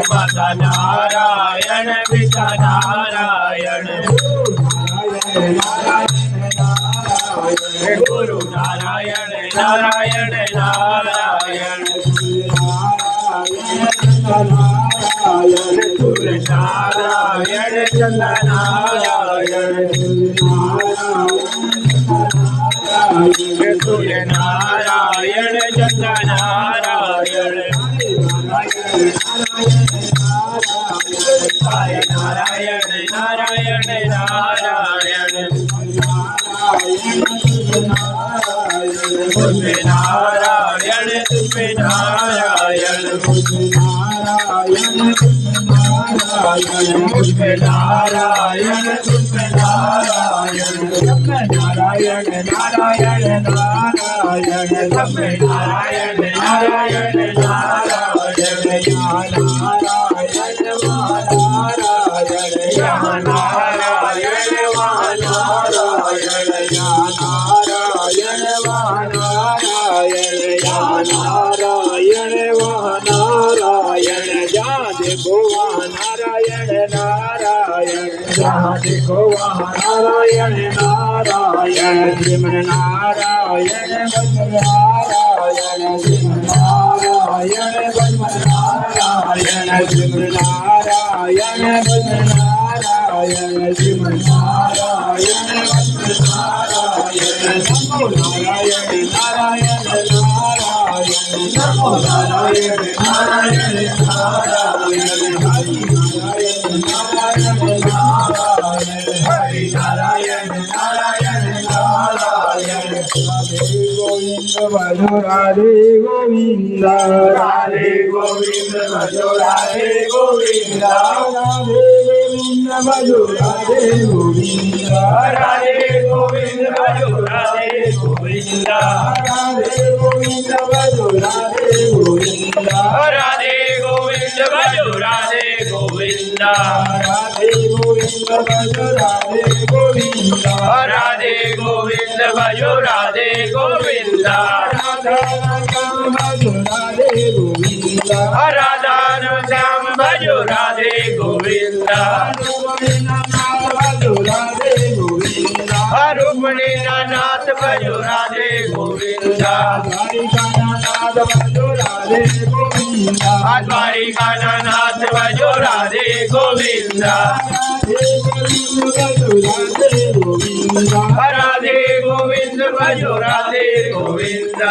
माता नारायण पिता नारायण गुरु नारायण नारायण नारायण सूर्य नारायण चंद्र नारायण सूर्य नारायण चंद्र नारायण नारायण नारायण नारायण तुझे नारायण तुझे नारायण मुझे नारायण तुझे नारायण नारायण नारायण नारायण सबे नारायण नारायण नारायण देखो वहाँ नारायण नारायण श्रीमन नारायण नारायण श्रीमन नारायण नारायण श्रीमन नारायण नारायण श्रीमन नारायण नारायण नमो नारायण नारायण नारायण नमो नारायण नारायण हरि नारायण नारायण नारायण गोविंद भजो राधे गोविंद राधे गोविंद भजो राधे गोविंद राधे गोविंद भजो राधे गोविंद राधे गोविंद भजो राधे गोविंद राधे गोविंद भजो राधे गोविंद राधे गोविंद भजो राधे गोविंद राधे गोविंद भजो राधे गोविंद राधे गोविंद भजो राधे गोविंद राधा श्याम भजो राधे गोविंद रुक्मिणी नाथ भजो राधे गोविंद द्वारिका नाथ भजो राधे गोविंद राधे गोविंद भजो राधे गोविंद